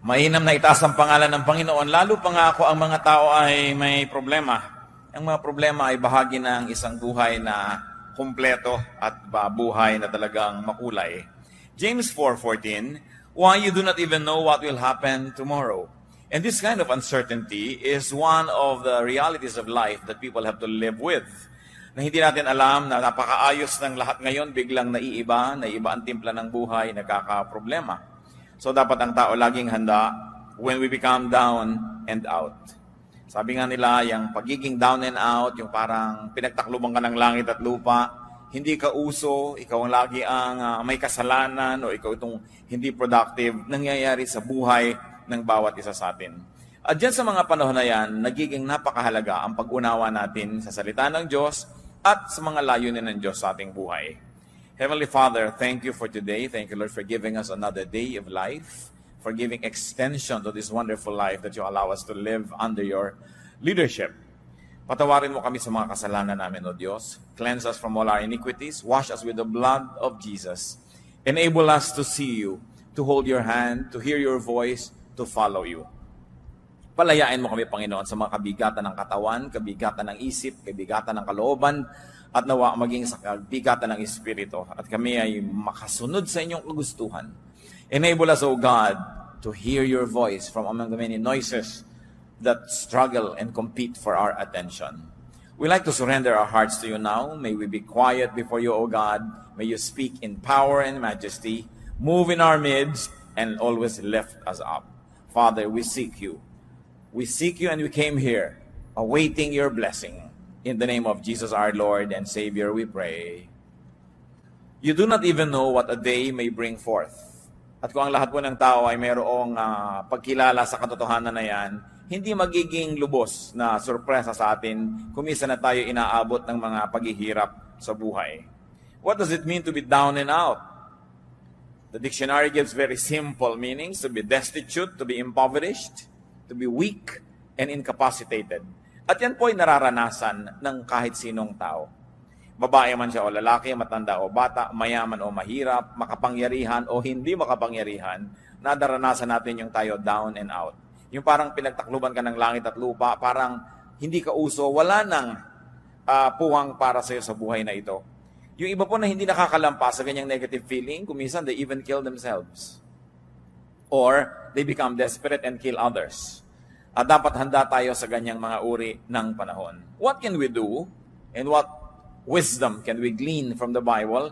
Mainam na itaas ang pangalan ng Panginoon, lalo pa nga ako ang mga tao ay may problema. Ang mga problema ay bahagi ng isang buhay na kumpleto at buhay na talagang makulay. James 4:14, why you do not even know what will happen tomorrow. And this kind of uncertainty is one of the realities of life that people have to live with. Na hindi natin alam na napakaayos ng lahat ngayon, biglang naiiba ang timpla ng buhay, nagkakaproblema. So dapat ang tao laging handa when we become down and out. Sabi nga nila, yung pagiging down and out, yung parang pinagtakluban ka ng langit at lupa, hindi ka uso, ikaw ang lagi ang may kasalanan o ikaw itong hindi productive, nangyayari sa buhay ng bawat isa sa atin. At dyan sa mga panahon na yan, nagiging napakahalaga ang pag-unawa natin sa salita ng Diyos at sa mga layunin ng Diyos sa ating buhay. Heavenly Father, thank you for today. Thank you, Lord, for giving us another day of life, for giving extension to this wonderful life that you allow us to live under your leadership. Patawarin mo kami sa mga kasalanan namin, O Diyos. Cleanse us from all our iniquities. Wash us with the blood of Jesus. Enable us to see you, to hold your hand, to hear your voice, to follow you. Palayain mo kami, Panginoon, sa mga kabigatan ng katawan, kabigatan ng isip, kabigatan ng kalooban, at nawa maging sa kabigatan ng Espiritu. At kami ay makasunod sa inyong kagustuhan. Enable us, O God, to hear your voice from among the many noises that struggle and compete for our attention. We like to surrender our hearts to you now. May we be quiet before you, O God. May you speak in power and majesty, move in our midst, and always lift us up. Father, we seek you. We seek you and we came here, awaiting your blessing. In the name of Jesus our Lord and Savior, we pray. You do not even know what a day may bring forth. At kung ang lahat po ng tao ay mayroong pagkilala sa katotohanan na yan, hindi magiging lubos na sorpresa sa atin kung minsan na tayo inaabot ng mga paghihirap sa buhay. What does it mean to be down and out? The dictionary gives very simple meanings: to be destitute, to be impoverished, to be weak and incapacitated. At yan po ay nararanasan ng kahit sinong tao. Babae man siya o lalaki, matanda o bata, mayaman o mahirap, makapangyarihan o hindi makapangyarihan, nadaranasan natin yung tayo down and out. Yung parang pinagtakluban ka ng langit at lupa, parang hindi ka uso, wala nang puwang para sa'yo sa buhay na ito. Yung iba po na hindi nakakalampas sa ganyang negative feeling, kuminsan they even kill themselves. Or they become desperate and kill others. At dapat handa tayo sa ganyang mga uri ng panahon. What can we do and what wisdom can we glean from the Bible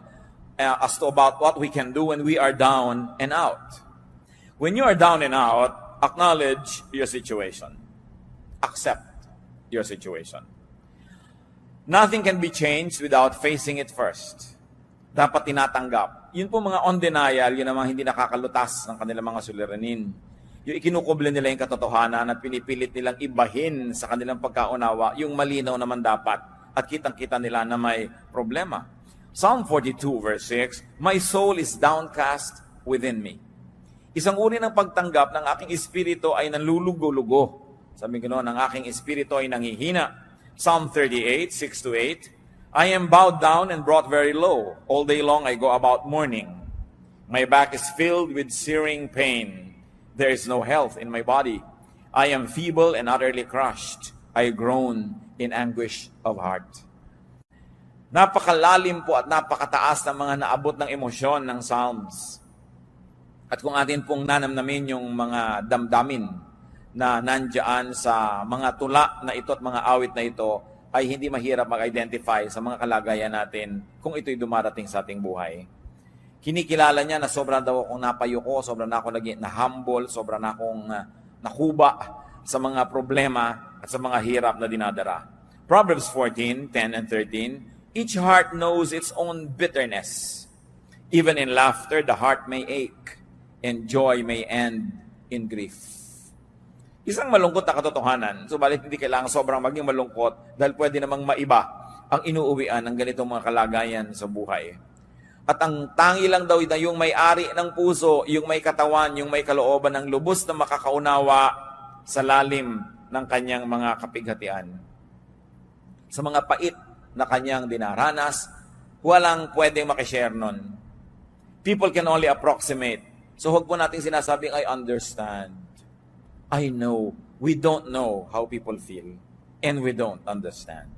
as to about what we can do when we are down and out? When you are down and out, acknowledge your situation. Accept your situation. Nothing can be changed without facing it first. Dapat tinatanggap. Yun po mga on denial, yun namang hindi nakakalutas ng kanilang mga suliranin. Yung ikinukuble nila yung katotohanan at pinipilit nilang ibahin sa kanilang pagkaunawa, yung malinaw naman dapat at kitang-kita nila na may problema. Psalm 42 verse 6, my soul is downcast within me. Isang uri ng pagtanggap ng aking espiritu ay nanlulugo-lugo. Sabi ko noon, ang aking espiritu ay nanghihina. Psalm 38, 6-8, I am bowed down and brought very low. All day long I go about mourning. My back is filled with searing pain. There is no health in my body. I am feeble and utterly crushed. I groan in anguish of heart. Napakalalim po at napakataas ng mga naabot ng emosyon ng Psalms. At kung atin pong nanamnamin yung mga damdamin na nandiyan sa mga tula na ito at mga awit na ito, ay hindi mahirap mag-identify sa mga kalagayan natin kung ito'y dumarating sa ating buhay. Kinikilala niya na sobrang daw akong napayuko, sobrang na ako naging na-humble, sobrang na akong nakuba sa mga problema at sa mga hirap na dinadara. Proverbs 14, 10 and 13, each heart knows its own bitterness. Even in laughter, the heart may ache, and joy may end in grief. Isang malungkot na katotohanan, subalit hindi kailangan sobrang maging malungkot dahil pwede namang maiba ang inuuwian ng ganitong mga kalagayan sa buhay. At ang tangi lang daw na yung may-ari ng puso, yung may katawan, yung may kalooban ng lubos na makakaunawa sa lalim ng kanyang mga kapighatian. Sa mga pait na kanyang dinaranas, walang pwedeng makishare nun. People can only approximate So huwag po natin sinasabing, I understand. I know. We don't know how people feel. And we don't understand.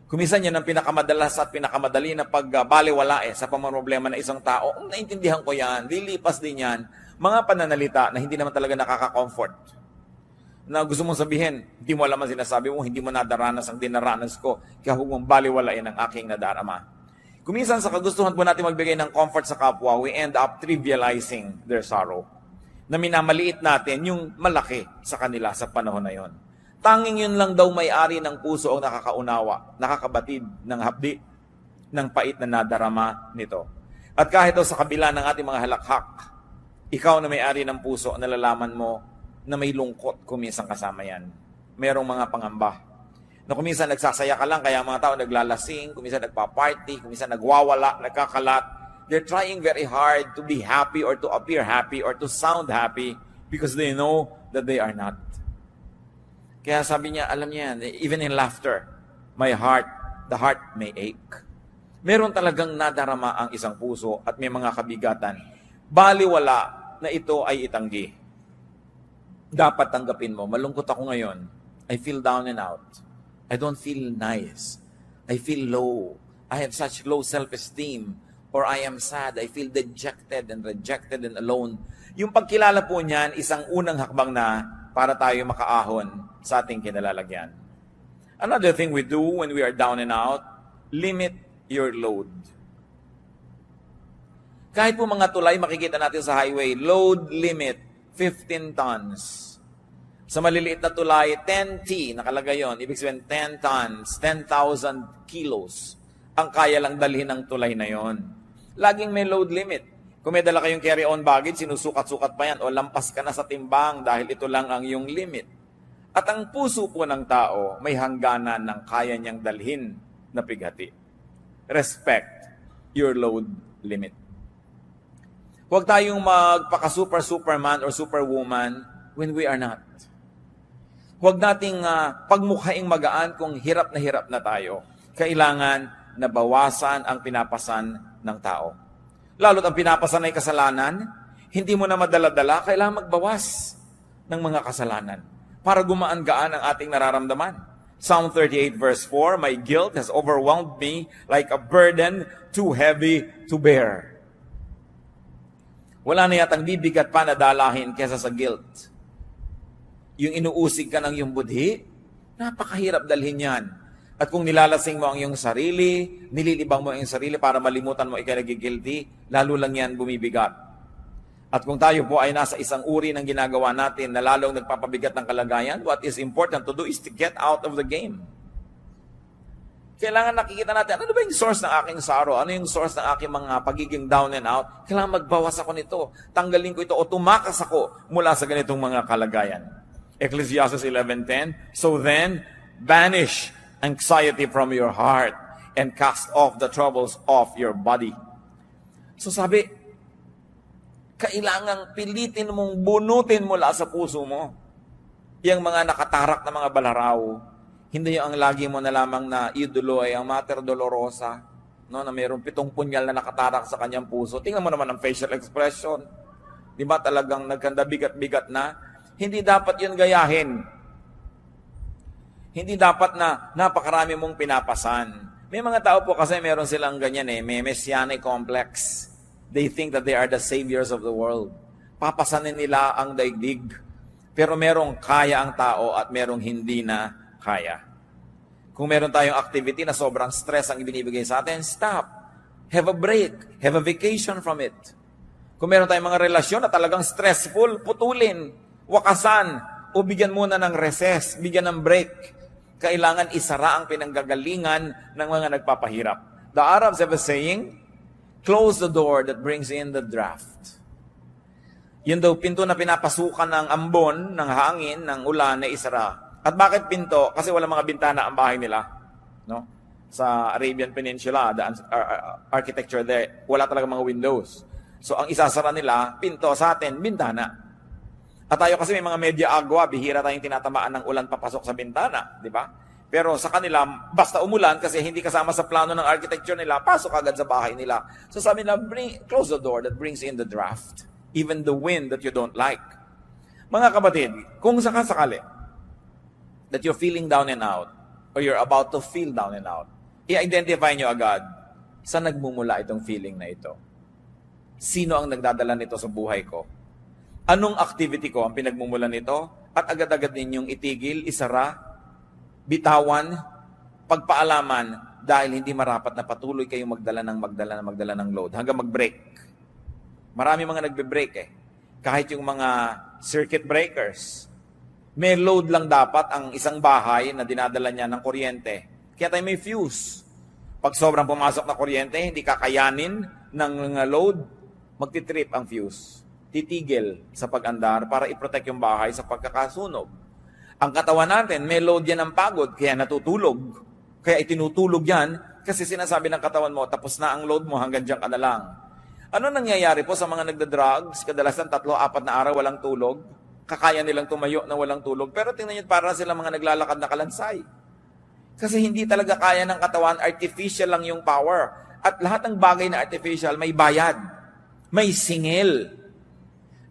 Kuminsan yan ang pinakamadalas at pinakamadali na pagbaliwala sa pamamroblema ng isang tao. Naintindihan ko yan. Lilipas din yan. Mga pananalita na hindi naman talaga nakaka-comfort. Na gusto mong sabihin, hindi mo alam ang sinasabi mo, hindi mo nadaranas ang dinaranas ko, kaya huwag mong baliwalain ang aking nadarama. Kuminsan sa kagustuhan po natin magbigay ng comfort sa kapwa, we end up trivializing their sorrow. Na minamaliit natin yung malaki sa kanila sa panahon na yon. Tanging yun lang daw may-ari ng puso ang nakakaunawa, nakakabatid ng hapdi, ng pait na nadarama nito. At kahit daw sa kabila ng ating mga halakhak, ikaw na may-ari ng puso, nalalaman mo na may lungkot kuminsan kasama yan. Merong mga pangamba. Na kuminsan nagsasaya ka lang, kaya mga tao naglalasing, kuminsan nagpa-party, kuminsan nagwawala, nagkakalat. They're trying very hard to be happy or to appear happy or to sound happy because they know that they are not. Kaya sabi niya, alam niya yan, even in laughter, the heart may ache. Meron talagang nadarama ang isang puso at may mga kabigatan. Baliwala na ito ay itanggi. Dapat tanggapin mo, malungkot ako ngayon. I feel down and out. I don't feel nice. I feel low. I have such low self-esteem. Or I am sad. I feel dejected and rejected and alone. Yung pagkilala po niyan, isang unang hakbang na para tayo makaahon sa ating kinalalagyan. Another thing we do when we are down and out, limit your load. Kahit po mga tulay, makikita natin sa highway, load limit, 15 tons. Sa maliliit na tulay, 10T, nakalagay yun. Ibig sabihin, 10 tons, 10,000 kilos ang kaya lang dalhin ng tulay na yon. Laging may load limit. Kung may dala kayong carry-on baggage, sinusukat-sukat pa yan o lampas ka na sa timbang dahil ito lang ang iyong limit. At ang puso po ng tao may hangganan ng kaya niyang dalhin na pighati. Respect your load limit. Huwag tayong magpaka-superman or superwoman when we are not. Huwag nating pagmukhaing magaan kung hirap na tayo. Kailangan na bawasan ang pinapasan ng tao. Lalo't ang pinapasan ay kasalanan, hindi mo na madala-dala, kailangan magbawas ng mga kasalanan para gumaan-gaan ang ating nararamdaman. Psalm 38 verse 4, my guilt has overwhelmed me like a burden too heavy to bear. Wala na yatang bibigat pa na dalahin kesa sa guilt. Yung inuusig ka ng iyong budhi, napakahirap dalhin yan. At kung nilalasing mo ang iyong sarili, nililibang mo ang iyong sarili para malimutan mo ikaw nagigilty, lalo lang yan bumibigat. At kung tayo po ay nasa isang uri ng ginagawa natin na lalong nagpapabigat ng kalagayan, what is important to do is to get out of the game. Kailangan nakikita natin, ano ba yung source ng aking sorrow? Ano yung source ng aking mga pagiging down and out? Kailangan magbawas ako nito. Tanggalin ko ito o tumakas ako mula sa ganitong mga kalagayan. Ecclesiastes 11:10, so then, banish anxiety from your heart and cast off the troubles of your body. So sabi, kailangang pilitin mong bunutin mula sa puso mo yung mga nakatarak na mga balaraw. Hindi yung ang lagi mo na lamang na idolo ay ang Mater Dolorosa, no, na mayroong 7 punyal na nakatarak sa kanyang puso. Tingnan mo naman ang facial expression. Di ba talagang nagkanda bigat-bigat na? Hindi dapat yun gayahin. Hindi dapat na napakarami mong pinapasan. May mga tao po kasi meron silang ganyan may messianic complex. They think that they are the saviors of the world. Papasanin nila ang daigdig. Pero merong kaya ang tao at merong hindi na kaya. Kung meron tayong activity na sobrang stress ang ibinibigay sa atin, stop. Have a break. Have a vacation from it. Kung meron tayong mga relasyon na talagang stressful, putulin, wakasan, o bigyan muna ng recess, bigyan ng break. Kailangan isara ang pinanggagalingan ng mga nagpapahirap. The Arabs have a saying, close the door that brings in the draft. Yun daw, pinto na pinapasukan ng ambon, ng hangin, ng ulan na isara. At bakit pinto? Kasi wala mga bintana ang bahay nila. No? Sa Arabian Peninsula, the architecture there, wala talaga mga windows. So ang isasara nila, pinto, sa atin, bintana. At tayo kasi may mga media agwa, bihira tayong tinatamaan ng ulan papasok sa bintana, di ba? Pero sa kanila, basta umulan kasi hindi kasama sa plano ng architecture nila, pasok agad sa bahay nila. So sabi nila, close the door that brings in the draft. even the wind that you don't like. Mga kapatid, kung sakasakali that you're feeling down and out, or you're about to feel down and out, i-identify nyo agad saan nagmumula itong feeling na ito. Sino ang nagdadala nito sa buhay ko? Anong activity ko ang pinagmumulan nito? At agad-agad ninyong itigil, isara, bitawan, pagpaalaman, dahil hindi marapat na patuloy kayong magdala ng load hanggang mag-break. Marami mga nagbe-break eh. Kahit yung mga circuit breakers, may load lang dapat ang isang bahay na dinadala niya ng kuryente. Kaya tayo may fuse. Pag sobrang pumasok na kuryente, hindi kakayanin ng load, magtitrip ang fuse. Titigil sa pag-andar para i-protect yung bahay sa pagkakasunog. Ang katawan natin, may load yan ng pagod, kaya natutulog. Kaya itinutulog yan, kasi sinasabi ng katawan mo, tapos na ang load mo, hanggang dyan ka na lang. Ano nangyayari po sa mga nagda-drugs? Kadalasan 3-4 na araw walang tulog. Kakaya nilang tumayo na walang tulog. Pero tingnan nyo, para sila mga naglalakad na kalansay. Kasi hindi talaga kaya ng katawan, artificial lang yung power. At lahat ng bagay na artificial, may bayad. May singil.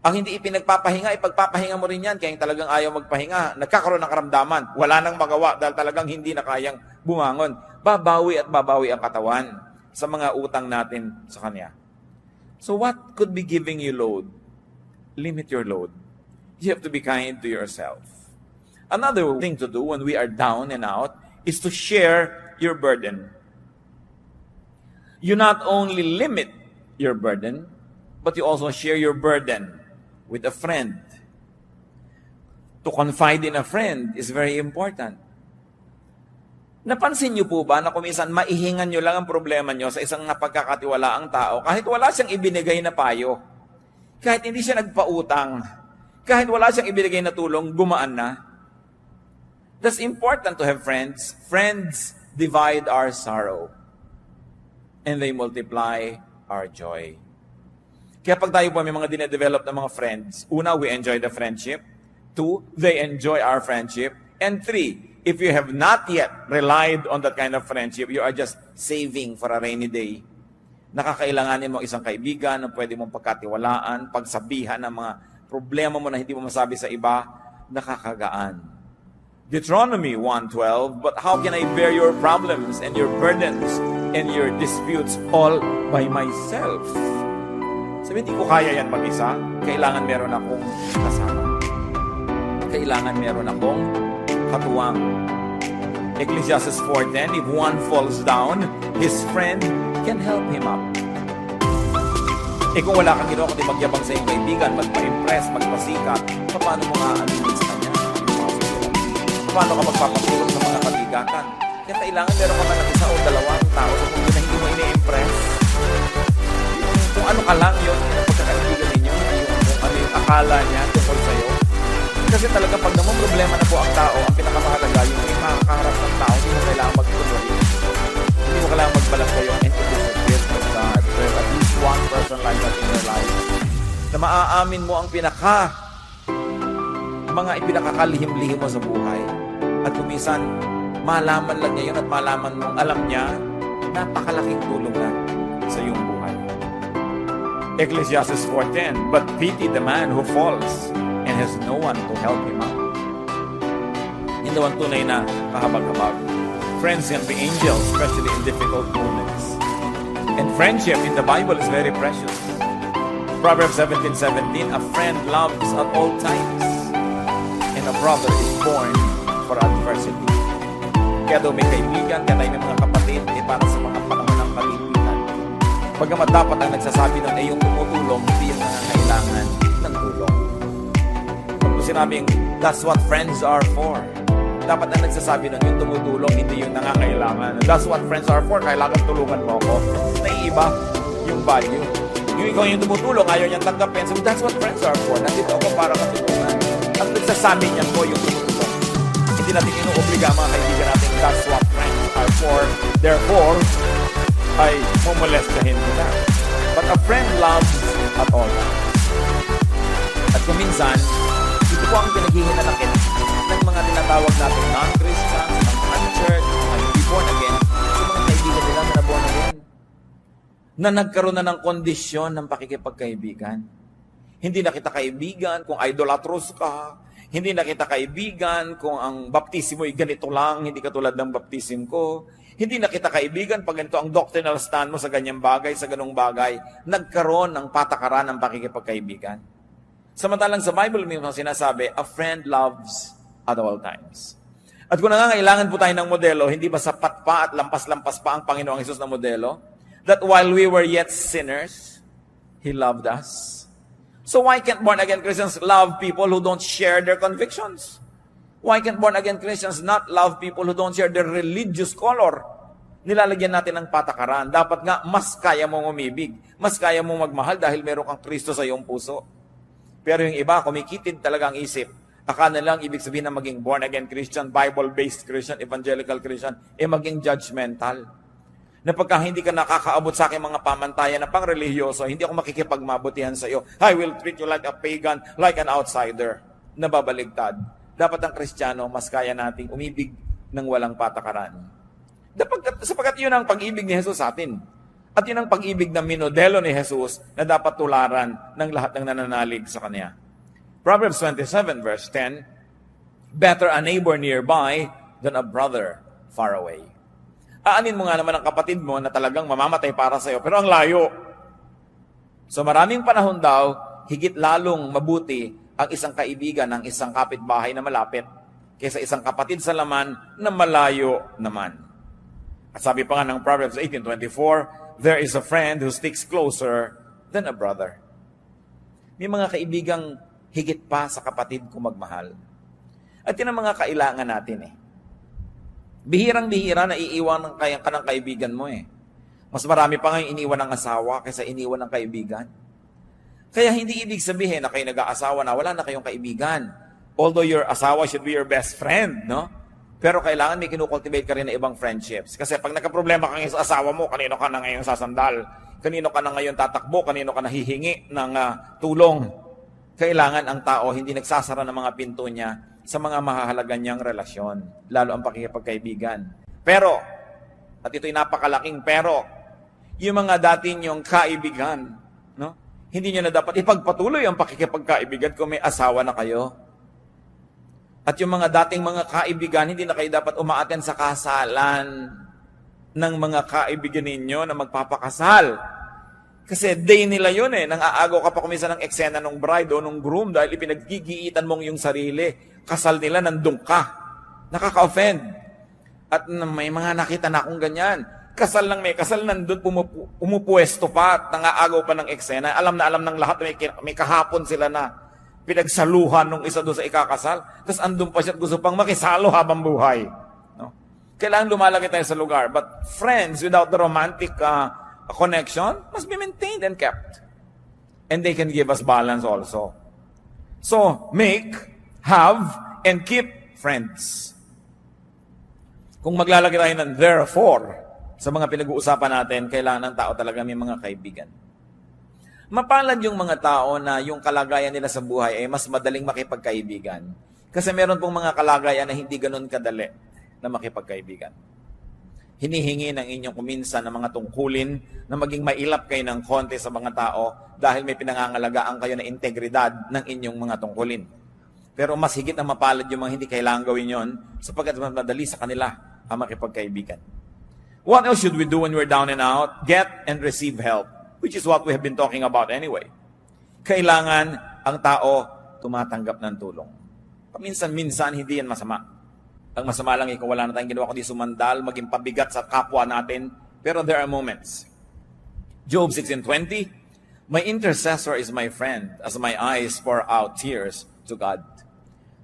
Ang hindi ipinagpapahinga, ipagpapahinga mo rin yan. Kaya yung talagang ayaw magpahinga, nagkakaroon ng karamdaman. Wala nang magawa dahil talagang hindi na kayang bumangon. Babawi at babawi ang katawan sa mga utang natin sa Kanya. So what could be giving you load? Limit your load. You have to be kind to yourself. Another thing to do when we are down and out is to share your burden. You not only limit your burden, but you also share your burden with a friend. To confide in a friend is very important. Napansin niyo po ba na kuminsan maihingan niyo lang ang problema niyo sa isang napagkakatiwalaang tao kahit wala siyang ibinigay na payo, kahit hindi siya nagpautang, kahit wala siyang ibinigay na tulong, gumaan na? That's important to have friends. Friends divide our sorrow and they multiply our joy. Kaya pag tayo po may mga dinedevelop na mga friends, una, we enjoy the friendship. 2, they enjoy our friendship. And 3, if you have not yet relied on that kind of friendship, you are just saving for a rainy day. Nakakailanganin mo isang kaibigan na pwede mong pagkatiwalaan, pagsabihan ng mga problema mo na hindi mo masabi sa iba, nakakagaan. Deuteronomy 1:12, but how can I bear your problems and your burdens and your disputes all by myself? Sabi, hindi ko kaya yan mag-isa. Kailangan meron akong kasama. Kailangan meron akong katuwang. Ecclesiastes 4:10, if one falls down, his friend can help him up. Kung wala kang ginawa kundi magyabang sa iyong kaibigan, magpa-impress, magpasikat, paano mo nga aminin sa kanya? Paano ka magpapatulong sa mga kabigatan? Kaya kailangan meron ka man ng 1 o 2 tao sa mundo na hindi mo ini-impress. Kung ano ka lang yun, yung pagkakaibigan ninyo, kung ano yung akala niya tungkol sa'yo. Kasi talaga pag naman problema na po ang tao, ang pinakamahalaga, yung may makakaharap ng tao, hindi mo kailangan magtuloy. Hindi mo kailangan magbalas kayo and to disappear from God. There's at least one person like that in your life na maaamin mo ang mga ipinakakalihim-lihim mo sa buhay. At kumisan, malaman lang niya yun at malaman mong alam niya, napakalaking tulong na sa iyong buhay. Ecclesiastes 4:10, but pity the man who falls and has no one to help him out. Hindi naman tunay na kahabag-habag. Friends can be angels, especially in difficult moments. And friendship in the Bible is very precious. Proverbs 17:17, a friend loves at all times, and a brother is born for adversity. Kaya daw may kaibigan, kaya tayo may mga kapatid, para sa mga panahon ng pag-ibigan. Bagamat dapat ang nagsasabi nun ay yung tumutulong, hindi yung nangangailangan ng tulong. Pag sinabing, that's what friends are for. Dapat ang nagsasabi nun yung tumutulong, hindi yung nangangailangan. That's what friends are for. Kailangan tulungan mo ako. Naiiba yung value. Yung ikaw yung tumutulong, ayaw niyang tanggapin. So that's what friends are for. Nandito ako para matulungan. Ang nagsasabi niyan po yung tumutulong. Hindi natin inuobliga mga kaibigan natin. That's what friends are for. Therefore, ay mumolestahin mo na. But a friend loves at all times. At kuminsan, ito po ang pinaghihinanakit ng mga tinatawag natin non-Christians, mga unchurch, mga hindi born again, sa mga kaibigan nila na born again, na nagkaroon na ng kondisyon ng pakikipagkaibigan. Hindi na kita kaibigan kung idolatros ka. Hindi na kita kaibigan kung ang baptismo ay ganito lang, hindi katulad ng baptism ko. Hindi na kita kaibigan pag ganito ang doctrinal stand mo sa ganyang bagay, sa ganong bagay. Nagkaroon ng patakaran ng pakikipagkaibigan. Samantalang sa Bible mismo sinasabi, a friend loves at all times. At kung nangangailangan po tayo ng modelo, hindi ba sapat pa at lampas-lampas pa ang Panginoong Hesus na modelo? That while we were yet sinners, He loved us. So why can't born-again Christians love people who don't share their convictions? Why can't born-again Christians not love people who don't share their religious color? Nilalagyan natin ng patakaran. Dapat nga, mas kaya mong umibig. Mas kaya mong magmahal dahil meron kang Kristo sa iyong puso. Pero yung iba, kumikitid talaga ang isip. Akala lang ibig sabihin na maging born-again Christian, Bible-based Christian, evangelical Christian, maging judgmental. Na pagka hindi ka nakakaabot sa aking mga pamantayan na pang-religyoso, hindi ako makikipagmabutihan sa iyo. I will treat you like a pagan, like an outsider. Nababaligtad. Dapat ang Kristiyano, mas kaya nating umibig ng walang patakaran. Sapagkat yun ang pag-ibig ni Jesus sa atin. At yun ang pag-ibig na minodelo ni Jesus na dapat tularan ng lahat ng nananalig sa Kanya. Proverbs 27 verse 10, better a neighbor nearby than a brother far away. Aanin mo nga naman ang kapatid mo na talagang mamamatay para sa iyo, pero ang layo. So maraming panahon daw, higit lalong mabuti ang isang kaibigan ng isang kapitbahay na malapit kaysa isang kapatid sa laman na malayo naman. At sabi pa nga ng Proverbs 18:24, there is a friend who sticks closer than a brother. May mga kaibigang higit pa sa kapatid kung magmahal. At yun ang mga kailangan natin Bihirang-bihira na iiwan ka ng kaibigan mo Mas marami pa ngayon iniwan ng asawa kaysa iniwan ng kaibigan. Kaya hindi ibig sabihin na kayo nag-aasawa na wala na kayong kaibigan. Although your asawa should be your best friend, no? Pero kailangan may kinukultivate ka rin ng ibang friendships. Kasi pag nagka-problema ka ngayon sa asawa mo, kanino ka na ngayon sasandal? Kanino ka na ngayon tatakbo? Kanino ka nahihingi ng tulong? Kailangan ang tao hindi nagsasara ng mga pinto niya sa mga mahahalaga niyang relasyon, lalo ang pakikipagkaibigan. Pero, at ito'y napakalaking pero, yung mga dati niyong kaibigan, no? Hindi niyo na dapat ipagpatuloy ang pakikipagkaibigan kung may asawa na kayo. At yung mga dating mga kaibigan, hindi na kayo dapat umaaten sa kasalan ng mga kaibigan ninyo na magpapakasal. Kasi day nila yun nang aagaw ka pa kumisa ng eksena ng bride o ng groom dahil ipinaggigiitan mong yung sarili. Kasal nila, nandun ka. Nakaka-offend. At may mga nakita na akong ganyan. Kasal lang may kasal, nandun pumupuesto pa at nangaagaw pa ng eksena. Alam na alam ng lahat, may kahapon sila na pinagsaluhan nung isa doon sa ikakasal. Tapos andun pa siya at gusto pang makisalo habang buhay. No? Kailangan lumalaki tayo sa lugar. But friends without the romantic connection must be maintained and kept. And they can give us balance also. So, have, and keep friends. Kung maglalagay tayo ng therefore sa mga pinag-uusapan natin, kailangan ng tao talaga may mga kaibigan. Mapalad yung mga tao na yung kalagayan nila sa buhay ay mas madaling makipagkaibigan. Kasi meron pong mga kalagayan na hindi ganun kadali na makipagkaibigan. Hinihingi ng inyong kuminsan ng mga tungkulin na maging mailap kayo ng konti sa mga tao dahil may pinangangalagaan kayo na integridad ng inyong mga tungkulin. Pero mas higit na mapalad yung mga hindi kailangan gawin yon sapagkat mas madali sa kanila ang makipagkaibigan. What else should we do when we're down and out? Get and receive help, which is what we have been talking about anyway. Kailangan ang tao tumatanggap ng tulong. Paminsan-minsan, hindi yan masama. Ang masama lang kung wala na tayong ginawa kundi sumandal, maging pabigat sa kapwa natin. Pero there are moments. Job 16:20, my intercessor is my friend as my eyes pour out tears to God.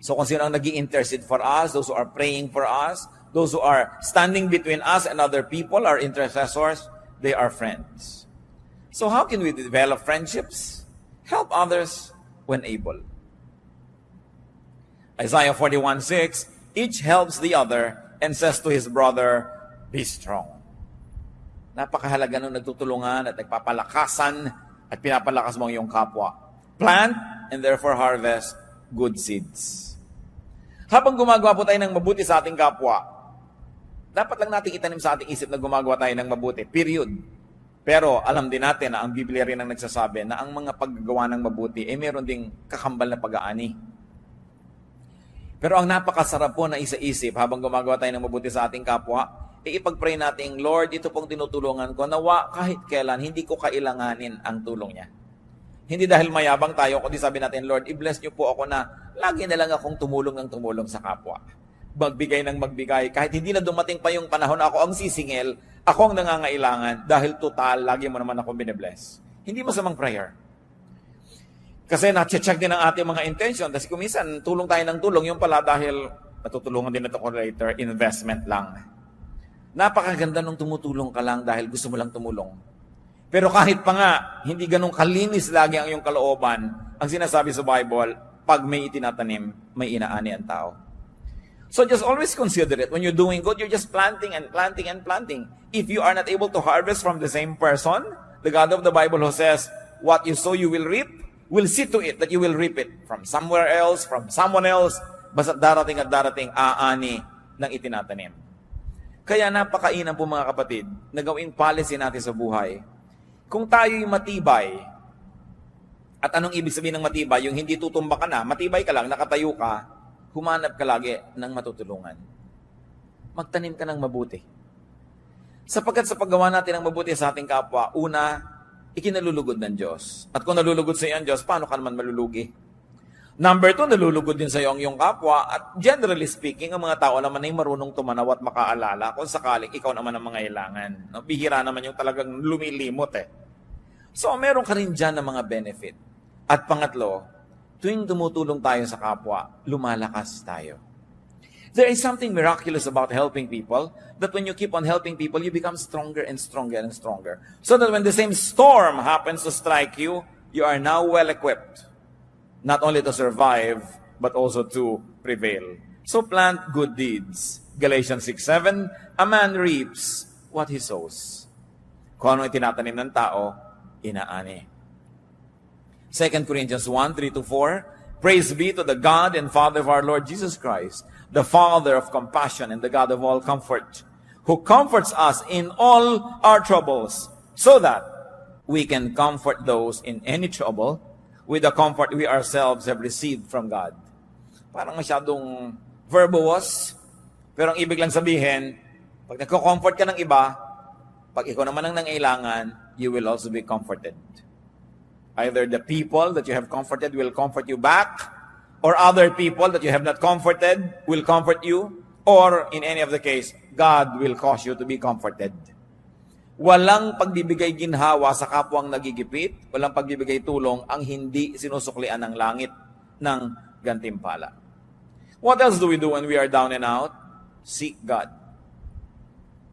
So kung sino ang nag-i-intercede for us, those who are praying for us, those who are standing between us and other people, our intercessors, they are friends. So how can we develop friendships? Help others when able. Isaiah 41:6, each helps the other and says to his brother, be strong. Napakahalaga nung nagtutulungan at nagpapalakasan at pinapalakas mo ang iyong kapwa. Plant and therefore harvest good seeds. Habang gumagawa po tayo ng mabuti sa ating kapwa, dapat lang natin itanim sa ating isip na gumagawa tayo ng mabuti. Period. Pero alam din natin na ang Biblia rin ang nagsasabi na ang mga paggagawa ng mabuti ay meron ding kakambal na pag-aani. Pero ang napakasarap po na isa-isip habang gumagawa tayo ng mabuti sa ating kapwa, ipag-pray natin, Lord, ito pong tinutulungan ko, nawa kahit kailan, hindi ko kailanganin ang tulong niya. Hindi dahil mayabang tayo, kundi sabi natin, Lord, i-bless niyo po ako na lagi na lang akong tumulong ng tumulong sa kapwa. Magbigay ng magbigay. Kahit hindi na dumating pa yung panahon na ako ang sisingil, ako ang nangangailangan dahil total, lagi mo naman akong binibless. Hindi masamang prayer. Kasi na-check din ang ating mga intention. Kasi kung minsan, tulong tayo ng tulong, yung pala dahil natutulungan din ito ko later, investment lang. Napakaganda nung tumutulong ka lang dahil gusto mo lang tumulong. Pero kahit pa nga, hindi ganun kalinis lagi ang iyong kalooban, ang sinasabi sa Bible, pag may itinatanim, may inaani ang tao. So just always consider it. When you're doing good, you're just planting and planting and planting. If you are not able to harvest from the same person, the God of the Bible who says, what you sow, you will reap, will see to it that you will reap it from somewhere else, from someone else, basta darating at darating aani ng itinatanim. Kaya napakainam po mga kapatid, na gawing policy natin sa buhay. Kung tayo'y matibay, at anong ibig sabihin ng matibay? Yung hindi tutumba ka na, matibay ka lang, nakatayo ka, humanap ka lagi ng matutulungan. Magtanim ka ng mabuti. Sapagkat sa paggawa natin ng mabuti sa ating kapwa, una, ikinalulugod ng Diyos. At kung nalulugod sa iyo ang Diyos, paano ka naman malulugi? Number 2, nalulugod din sa iyo ang iyong kapwa. At generally speaking, ang mga tao naman ay marunong tumanaw at makaalala kung sakaling ikaw naman ang mangailangan. No? Bihira naman yung talagang lumilimot eh. So, meron ka rin dyan ng mga benefit. At pangatlo, tuwing tumutulong tayo sa kapwa, lumalakas tayo. There is something miraculous about helping people, that when you keep on helping people, you become stronger and stronger and stronger. So that when the same storm happens to strike you, you are now well-equipped, not only to survive, but also to prevail. So plant good deeds. Galatians 6:7, a man reaps what he sows. Kung ano itinatanim ng tao, inaani. 2 Corinthians 1:3-4, praise be to the God and Father of our Lord Jesus Christ, the Father of compassion and the God of all comfort, who comforts us in all our troubles, so that we can comfort those in any trouble with the comfort we ourselves have received from God. Parang masyadong verbose, pero ang ibig lang sabihin, pag nagko-comfort ka ng iba, pag ikaw naman ang nangailangan, you will also be comforted. Either the people that you have comforted will comfort you back, or other people that you have not comforted will comfort you, or in any of the case, God will cause you to be comforted. Walang pagbibigay ginhawa sa kapwang nagigipit, walang pagbibigay tulong ang hindi sinusuklian ng langit ng gantimpala. What else do we do when we are down and out? Seek God.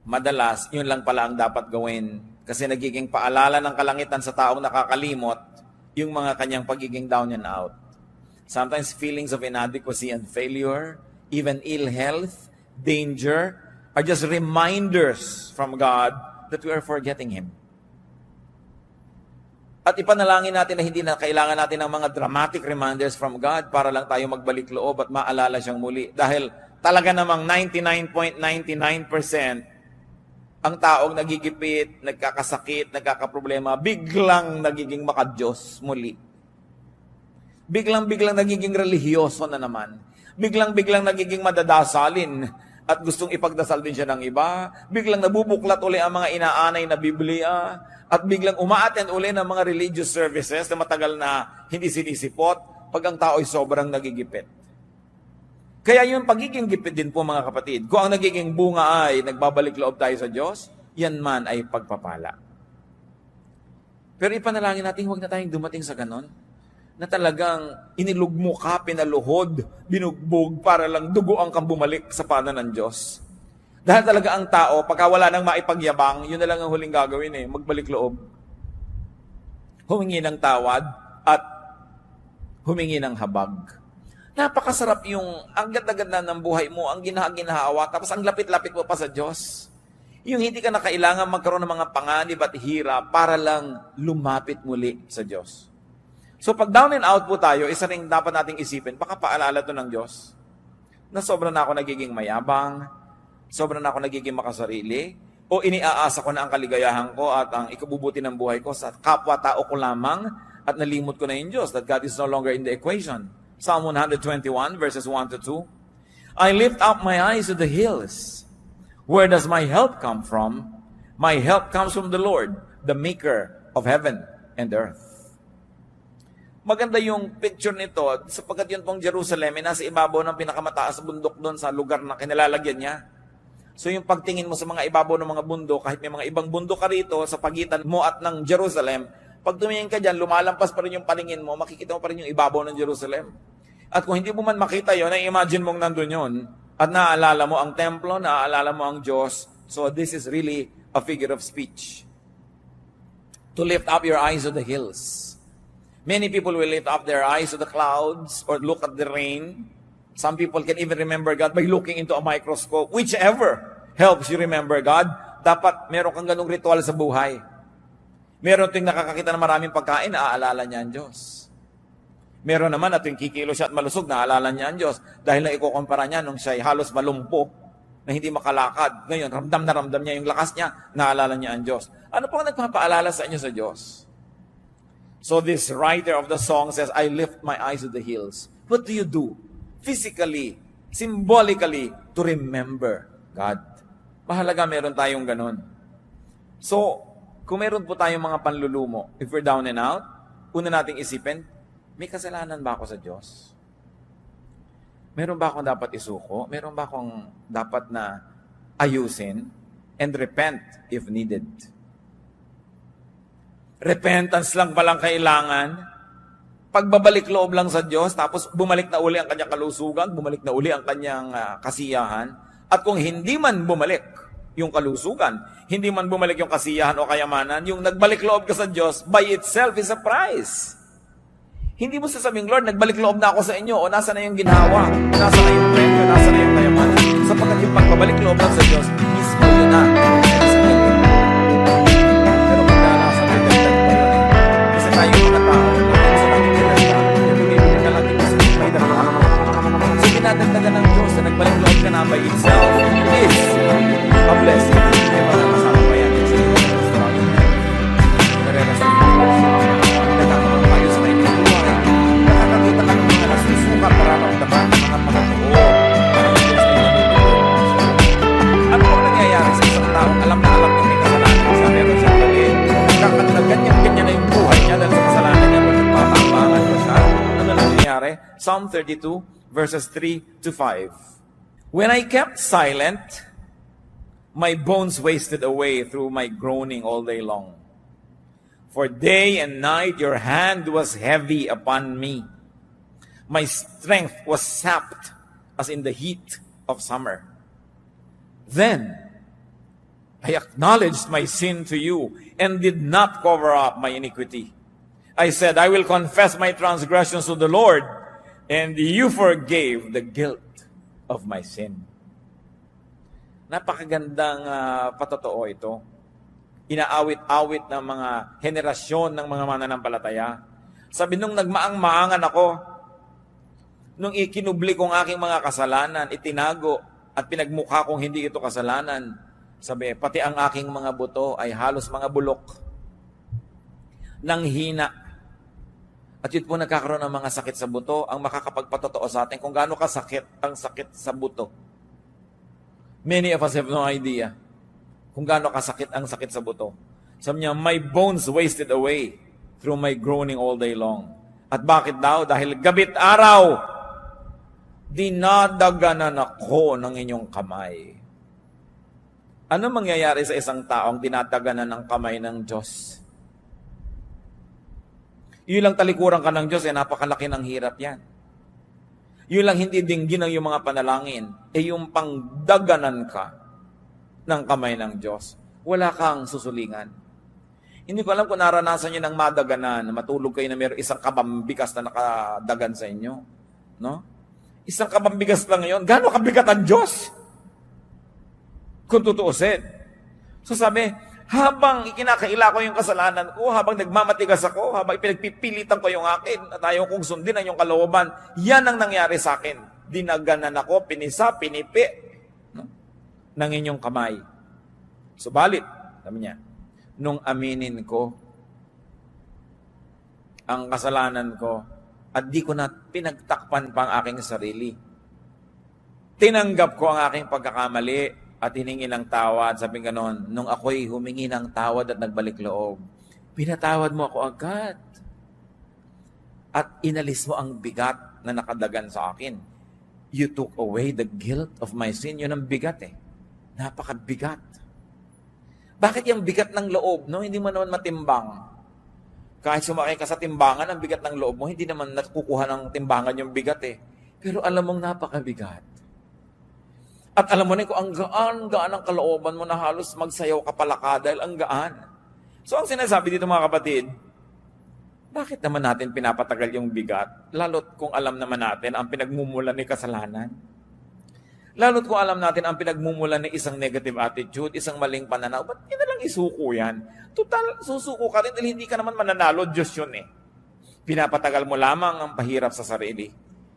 Madalas, yun lang pala ang dapat gawin kasi nagiging paalala ng kalangitan sa taong nakakalimot yung mga kanyang pagiging down and out. Sometimes feelings of inadequacy and failure, even ill health, danger, are just reminders from God that we are forgetting Him. At ipanalangin natin na hindi na kailangan natin ng mga dramatic reminders from God para lang tayo magbalik loob at maalala siyang muli. Dahil talaga namang 99.99% ang taong nagigipit, nagkakasakit, nagkakaproblema, biglang nagiging makadiyos muli. Biglang-biglang nagiging relihiyoso na naman. Biglang-biglang nagiging madadasalin at gustong ipagdasal din siya ng iba. Biglang nabubuklat uli ang mga inaanay na Biblia at biglang umaattend uli ng mga religious services na matagal na hindi sinisipot pag ang tao ay sobrang nagigipit. Kaya yung pagiging gipit din po mga kapatid, kung ang nagiging bunga ay nagbabalik loob tayo sa Diyos, yan man ay pagpapala. Pero ipanalangin natin, huwag na tayong dumating sa ganon, na talagang inilugmo ka, pinaluhod, binugbog para lang duguan kang bumalik sa paanan ng Diyos. Dahil talaga ang tao, pagka wala nang maipagyabang, yun na lang ang huling gagawin magbalik loob. Humingi ng tawad at humingi ng habag. Napakasarap yung ang ganda-ganda ng buhay mo, ang ginahawa, tapos ang lapit-lapit mo pa sa Diyos. Yung hindi ka na kailangan magkaroon ng mga panganib at hirap para lang lumapit muli sa Diyos. So pag down and out po tayo, isa rin dapat nating isipin, baka paalala to ng Diyos na sobra na ako nagiging mayabang, sobra na ako nagiging makasarili, O iniaasa ko na ang kaligayahan ko at ang ikabubuti ng buhay ko sa kapwa-tao ko lamang at nalimot ko na yung Diyos, that God is no longer in the equation. Psalm 121 verses 1 to 2. I lift up my eyes to the hills. Where does my help come from? My help comes from the Lord, the maker of heaven and earth. Maganda yung picture nito sapagkat yun pong Jerusalem ay nasa ibabaw ng pinakamataas bundok doon sa lugar na kinilalagyan niya. So yung pagtingin mo sa mga ibabaw ng mga bundok, kahit may mga ibang bundok ka rito sa pagitan mo at ng Jerusalem, pag tumingin ka dyan, lumalampas pa rin yung paningin mo, makikita mo pa rin yung ibabaw ng Jerusalem. At kung hindi mo man makita yon, na-imagine mong nandun yun, at naaalala mo ang templo, naaalala mo ang Diyos. So this is really a figure of speech. To lift up your eyes to the hills. Many people will lift up their eyes to the clouds or look at the rain. Some people can even remember God by looking into a microscope. Whichever helps you remember God, dapat meron kang ganung ritual sa buhay. Meron ting nakakakita ng maraming pagkain, naaalala niya ang Diyos. Meron naman at yung kikilo siya at malusog, naaalala niya ang Diyos. Dahil na ikukumpara niya nung siya'y halos malumpo, na hindi makalakad. Ngayon, ramdam na ramdam niya yung lakas niya, naalala niya ang Diyos. Ano pang nagpapaalala sa inyo sa Diyos? So this writer of the song says, I lift my eyes to the hills. What do you do? Physically, symbolically, to remember God. Mahalaga meron tayong ganun. So, kung meron po tayong mga panlulumo, if we're down and out, una nating isipin, may kasalanan ba ako sa Diyos? Meron ba akong dapat isuko? Meron ba akong dapat na ayusin? And repent if needed. Repentance lang palang kailangan. Pagbabalik loob lang sa Diyos, tapos bumalik na uli ang kanyang kalusugan, bumalik na uli ang kanyang kasiyahan. At kung hindi man bumalik yung kalusugan, hindi man bumalik yung kasiyahan o kayamanan, yung nagbalik loob ka sa Diyos, by itself is a prize. Hindi mo sasabing, Lord, nagbalik loob na ako sa inyo, o nasa na yung ginawa, nasa na yung premyo, nasa na yung kayamanan. Sapagkat yung pagbabalik loob lang sa Diyos, mismo yun na. Pero kadalasan may dagdag pa yun. Kasi tayo mga tao, sa natin pinagdaan, pinag-ibig na natin kasi may dagdag. So pinadagdagan ng Diyos na nagbalik loob ka na by itself is a blessing. May mga kasama pa yan. Kasi yung struggle na yun. Nare-resume yung Diyos. Nagkakaroon tayo sa may buhay. Nakakakita ka ng mga nasusukat para magdaman ng mga pagkatuo. Parang Diyos na yung ano po nangyayari sa isang tao? Alam na alam niya may kasalanan siya. Meron siyang mali. Kakatagan niya, ganyan na yung buhay niya dahil sa kasalanan niya. Magpapabangan mo siya. Ano nangyayari? Psalm 32 verses 3 to 5. When I kept silent, my bones wasted away through my groaning all day long. For day and night your hand was heavy upon me. My strength was sapped as in the heat of summer. Then I acknowledged my sin to you and did not cover up my iniquity. I said, I will confess my transgressions to the Lord, and you forgave the guilt of my sin. Napakagandang patotoo ito. Inaawit-awit ng mga henerasyon ng mga mananampalataya. Sabi nung nagmaang-maangan ako, nung ikinubli kong aking mga kasalanan, itinago at pinagmukha kong hindi ito kasalanan, sabi, pati ang aking mga buto ay halos mga bulok nang hina. At yun po nagkakaroon ng mga sakit sa buto, ang makakapagpatotoo sa atin kung gaano kasakit ang sakit sa buto. Many of us have no idea kung gaano kasakit ang sakit sa buto. Sabi niya, my bones wasted away through my groaning all day long. At bakit daw? Dahil gabit araw, dinadaganan ako ng inyong kamay. Ano mangyayari sa isang taong dinadaganan ng kamay ng Diyos? Yun lang talikuran ka ng Diyos, napakalaki ng hirap yan. Yun lang hindi dinggin ang iyong mga panalangin, yung pangdaganan ka ng kamay ng Diyos. Wala kang susulingan. Hindi ko alam kung naranasan niyo ng madaganan, matulog kayo na mayroong isang kabambigas na nakadagan sa inyo. No? Isang kabambigas lang yun. Gaano kabigat ang Diyos? Kung tutuusin. So sabi, habang ikinakaila ko yung kasalanan ko, habang nagmamatigas ako, habang pinagpipilitan ko yung akin, at ayaw kong sundin ang yung kalooban, yan ang nangyari sa akin. Dinaganan ako, pinisa, pinipi, no? ng inyong kamay. Subalit, sabi niya, nung aminin ko ang kasalanan ko at di ko na pinagtakpan pa ang aking sarili, tinanggap ko ang aking pagkakamali at hiningi ng tawad. Sabi ganon, nung ako'y humingi ng tawad at nagbalik loob, pinatawad mo ako agad. At inalis mo ang bigat na nakadagan sa akin. You took away the guilt of my sin. Yun ang bigat eh. Napakabigat. Bakit yung bigat ng loob, no? Hindi mo naman matimbang. Kahit sumakay ka sa timbangan, ang bigat ng loob mo, hindi naman nakukuha ng timbangan yung bigat eh. Pero alam mong napakabigat. At alam mo na kung ang gaan ng kalooban mo na halos magsayaw ka palaka dahil ang gaan. So ang sinasabi dito mga kapatid, bakit naman natin pinapatagal yung bigat? Lalo't kung alam naman natin ang pinagmumulan ni kasalanan. Lalo't kung alam natin ang pinagmumulan ni isang negative attitude, isang maling pananaw, ba't hindi na lang isuko yan? Total, susuko ka rin dahil hindi ka naman mananalo, Diyos yun eh. Pinapatagal mo lamang ang pahirap sa sarili.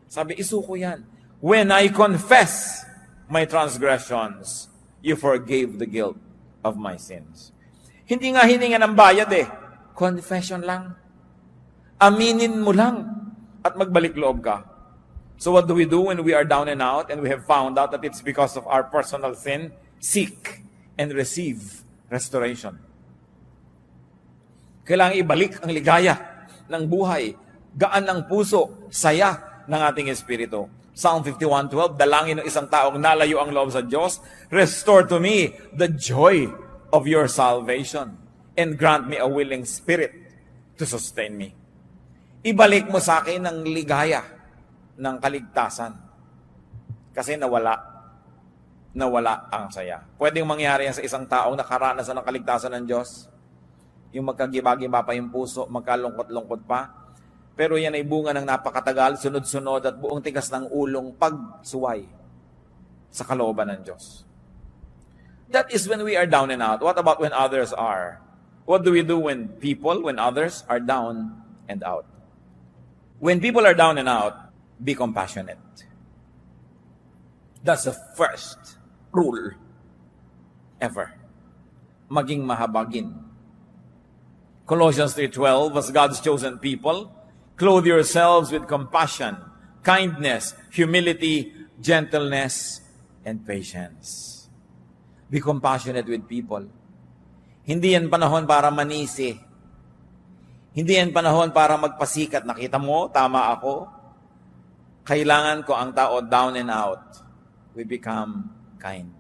Sabi, isuko yan. When I confess my transgressions, you forgave the guilt of my sins. Hindi nga hininga ng bayad eh. Confession lang. Aminin mo lang at magbalik loob ka. So what do we do when we are down and out and we have found out that it's because of our personal sin? Seek and receive restoration. Kailangan ibalik ang ligaya ng buhay, gaan ng puso, saya ng ating espiritu. Psalm 51:12, dalangin ng isang taong nalayo ang loob sa Diyos, restore to me the joy of your salvation and grant me a willing spirit to sustain me. Ibalik mo sa akin ang ligaya ng kaligtasan. Kasi nawala ang saya. Pwedeng mangyari yan sa isang taong nakaranasan ng kaligtasan ng Diyos. Yung magkagiba-giba pa yung puso, magkalungkot-lungkot pa. Pero yan ay bunga ng napakatagal, sunod-sunod at buong tigas ng ulong pagsuway sa kalooban ng Diyos. That is when we are down and out. What about when others are? What do we do when others are down and out? When people are down and out, be compassionate. That's the first rule ever. Maging mahabagin. Colossians 3:12, as God's chosen people, clothe yourselves with compassion, kindness, humility, gentleness, and patience. Be compassionate with people. Hindi yan panahon para manisi. Hindi yan panahon para magpasikat. Nakita mo, tama ako. Kailangan ko ang tao down and out. We become kind.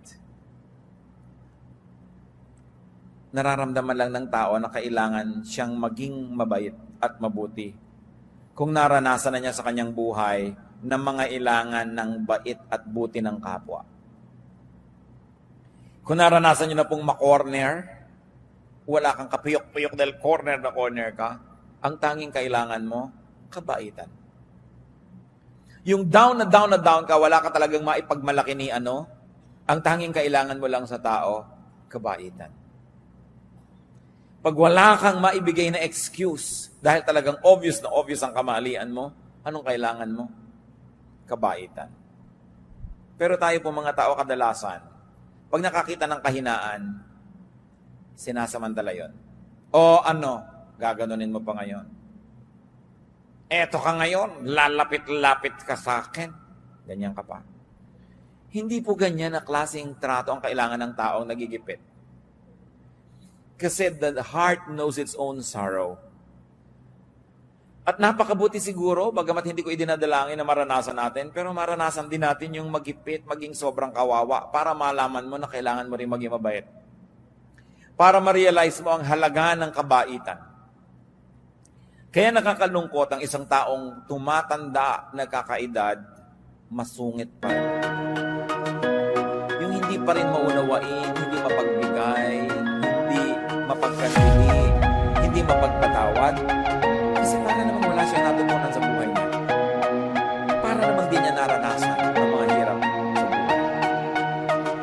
Nararamdaman lang ng tao na kailangan siyang maging mabait at mabuti. Kung naranasan na niya sa kanyang buhay na mga ilangan ng bait at buti ng kapwa. Kung naranasan niyo na pong makorner, wala kang kapiyok-piyok dahil corner na corner ka, ang tanging kailangan mo, kabaitan. Yung down ka, wala ka talagang maipagmalaki ni ano, ang tanging kailangan mo lang sa tao, kabaitan. Pag wala kang maibigay na excuse, dahil talagang obvious na obvious ang kamalian mo, anong kailangan mo? Kabaitan. Pero tayo po mga tao kadalasan, pag nakakita ng kahinaan, sinasamantala yon. O ano, gaganunin mo pa ngayon. Eto ka ngayon, lalapit-lapit ka sa akin. Ganyan ka pa. Hindi po ganyan na klaseng trato ang kailangan ng taong nagigipit. Kasi the heart knows its own sorrow. At napakabuti siguro, bagamat hindi ko idinadalangin na maranasan natin, pero maranasan din natin yung magipit, maging sobrang kawawa, para malaman mo na kailangan mo rin maging mabait. Para ma-realize mo ang halaga ng kabaitan. Kaya nakakalungkot ang isang taong tumatanda, nagkakaedad, masungit pa rin. Yung hindi pa rin maunawain, hindi mapagbigay, hindi mapagkatili, hindi mapagpatawad. Kasi para namang wala siya natutunan sa buhay niya. Para namang di niya naranasan ang mga hirap sa buhay.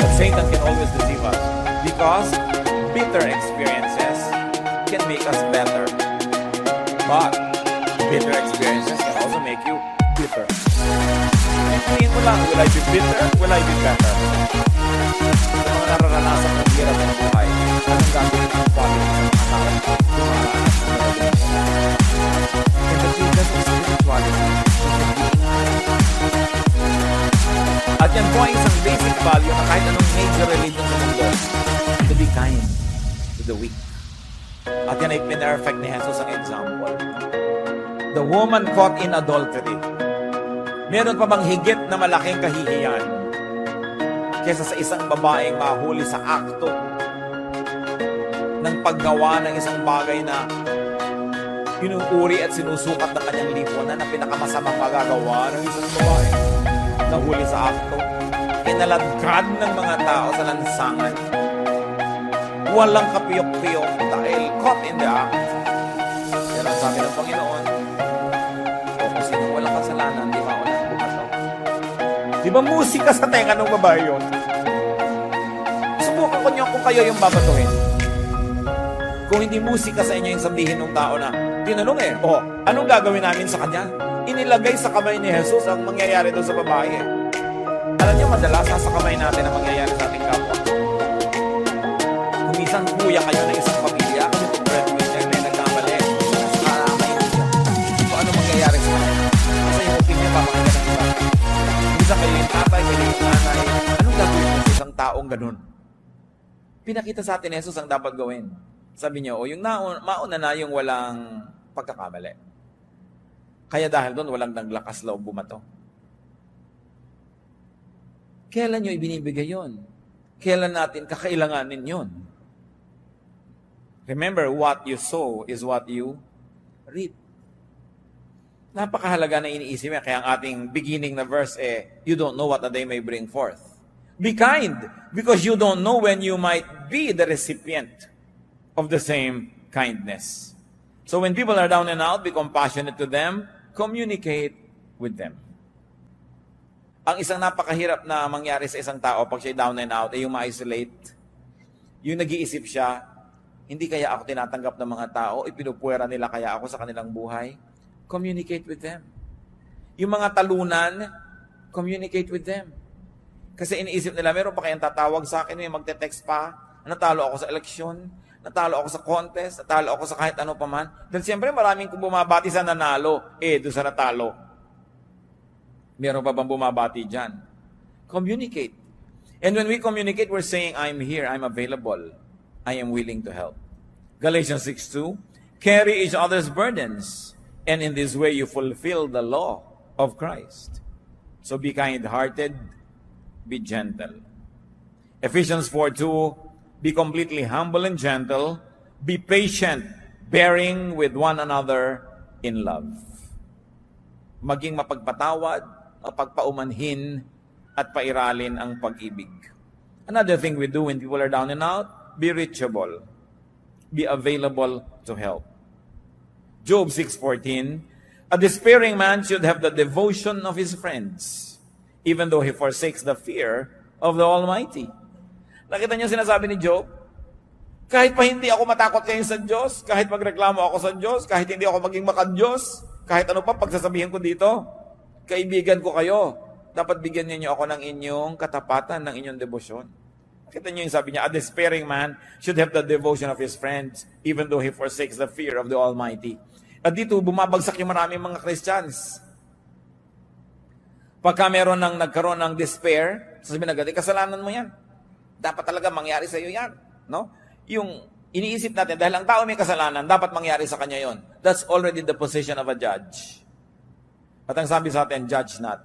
But Satan can always deceive us because bitter experiences can make us better. But bitter experiences can also make you bitter. Tingin mo lang, will I be bitter? Will I be better? Sa mga nararanasan ng hirap ng buhay. anong gagawin ng followers ng mga tao? In the Jesus of spirituality, at yan po ay isang basic value na kahit anong major religion sa mundo, to be kind to the weak. At yan ay pinrefect ni Jesus ang example. The woman caught in adultery. Meron pa bang higit na malaking kahihiyan kesa sa isang babaeng mahuli sa akto ng paggawa ng isang bagay na pinupuri at sinusukat ng kanyang lipunan na pinakamasamang magagawa ng isang babae nahuli sa akto, kinaladkad ng mga tao sa lansangan, walang kapiyok-piyok dahil caught in the act. Yan ang sabi ng Panginoon, o kung sino walang kasalanan, di ba walang bumataw? Di ba musika sa tenga ng babae yun? Subukan ko niyo kung kayo yung babatuhin. Kung hindi musika sa inyo yung sabihin ng tao na tinanong anong gagawin namin sa kanya? Inilagay sa kamay ni Jesus ang mangyayari doon sa babae. Alam niyo, madalas nasa kamay natin ang mangyayari sa ating kapwa. Kung isang kuya kayo ng isang pamilya, kung itong breadwinner na nagkamali, nakaramay niyo. So ano mangyayari sa kanya? Kasi yung opinion, papakita ng iba. Isa kayo yung tatay, kayo yung nanay. Anong gagawin mo sa isang taong ganun? Pinakita sa atin Jesus ang dapat gawin. Sabi niyo, yung mauna na yung walang pagkakamali. Kaya dahil doon, walang naglakas loob bumato. Kailan nyo ibinibigay yun? Kailan natin kakailanganin yun? Remember, what you sow is what you reap. Napakahalaga na iniisip niya. Kaya ang ating beginning na verse you don't know what a day may bring forth. Be kind, because you don't know when you might be the recipient of the same kindness. So when people are down and out, be compassionate to them, communicate with them. Ang isang napakahirap na mangyari sa isang tao pag siya down and out ay yung ma-isolate. Yung nag-iisip siya, hindi kaya ako tinatanggap ng mga tao, ipinupuwera nila kaya ako sa kanilang buhay. Communicate with them. Yung mga talunan, communicate with them. Kasi iniisip nila, meron pa kayang tatawag sa akin, may magte-text pa, natalo ako sa eleksyon, natalo ako sa contest, natalo ako sa kahit ano pa man. Dahil siyempre maraming kung bumabati sa nanalo, doon sa natalo. Meron pa bang bumabati dyan? Communicate. And when we communicate, we're saying, I'm here, I'm available, I am willing to help. Galatians 6:2, carry each other's burdens, and in this way you fulfill the law of Christ. So be kind-hearted, be gentle. Ephesians 4:2, be completely humble and gentle. Be patient, bearing with one another in love. Maging mapagpatawad, mapagpaumanhin, at pairalin ang pag-ibig. Another thing we do when people are down and out, be reachable. Be available to help. Job 6:14, a despairing man should have the devotion of his friends, even though he forsakes the fear of the Almighty. Nakita niyo sinasabi ni Job? Kahit pa hindi ako matakot kayo sa Diyos, kahit magreklamo ako sa Diyos, kahit hindi ako maging makad-Diyos, kahit ano pa pagsasabihin ko dito, kaibigan ko kayo, dapat bigyan niyo ako ng inyong katapatan, ng inyong debosyon. Nakita niyo yung sabi niya, a despairing man should have the devotion of his friends, even though he forsakes the fear of the Almighty. At dito, bumabagsak yung maraming mga Christians. Pagka nagkaroon ng despair, sasabihin agad, kasalanan mo yan. Dapat talaga mangyari sa iyo yan. No? Yung iniisip natin, dahil ang tao may kasalanan, dapat mangyari sa kanya yon. That's already the position of a judge. At ang sabi sa atin, judge not.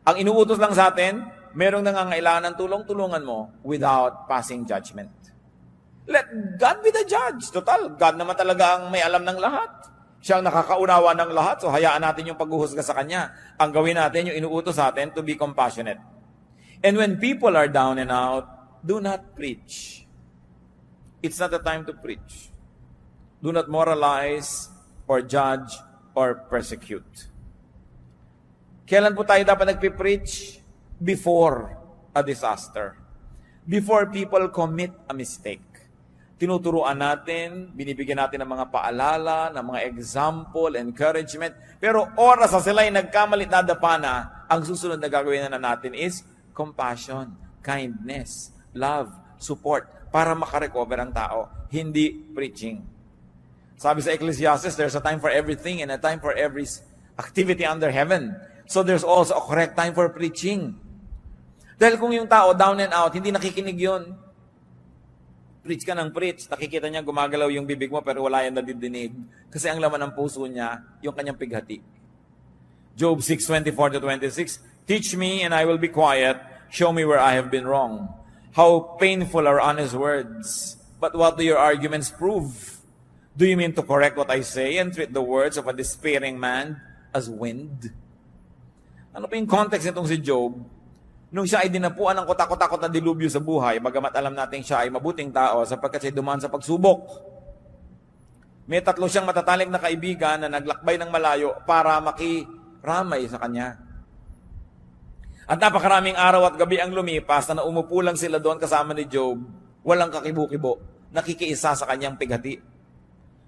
Ang inuutos lang sa atin, merong nangangailangan ng tulong-tulungan mo without passing judgment. Let God be the judge. Total, God naman talaga ang may alam ng lahat. Siya ang nakakaunawa ng lahat, so hayaan natin yung paghuhusga sa Kanya. Ang gawin natin, yung inuutos sa atin, to be compassionate. And when people are down and out, do not preach. It's not the time to preach. Do not moralize or judge or persecute. Kailan po tayo dapat nagpipreach? Before a disaster. Before people commit a mistake. Tinuturuan natin, binibigyan natin ng mga paalala, ng mga example, encouragement. Pero oras na sila'y nagkamalit na dapana, ang susunod na gagawin na natin is compassion, kindness, love, support. para makarecover ang tao, hindi preaching. Sabi sa Ecclesiastes, there's a time for everything and a time for every activity under heaven. So there's also a correct time for preaching. Dahil kung yung tao down and out, hindi nakikinig yun. Preach ka ng preach, nakikita niya gumagalaw yung bibig mo pero wala yan nadidinig. Kasi ang laman ng puso niya, yung kanyang pighati. Job 6:24-26, teach me and I will be quiet. Show me where I have been wrong. How painful are honest words. But what do your arguments prove? Do you mean to correct what I say and treat the words of a despairing man as wind? Ano pa yung context nitong si Job? Nung siya ay dinapuan ng kotak-kotakot na dilubyo sa buhay, bagamat alam natin siya ay mabuting tao sapagkat siya dumaan sa pagsubok. May 3 siyang matatalik na kaibigan na naglakbay ng malayo para makiramay sa kanya. At napakaraming araw at gabi ang lumipas na umupo lang sila doon kasama ni Job, walang kakibo-kibo, nakikiisa sa kanyang pighati.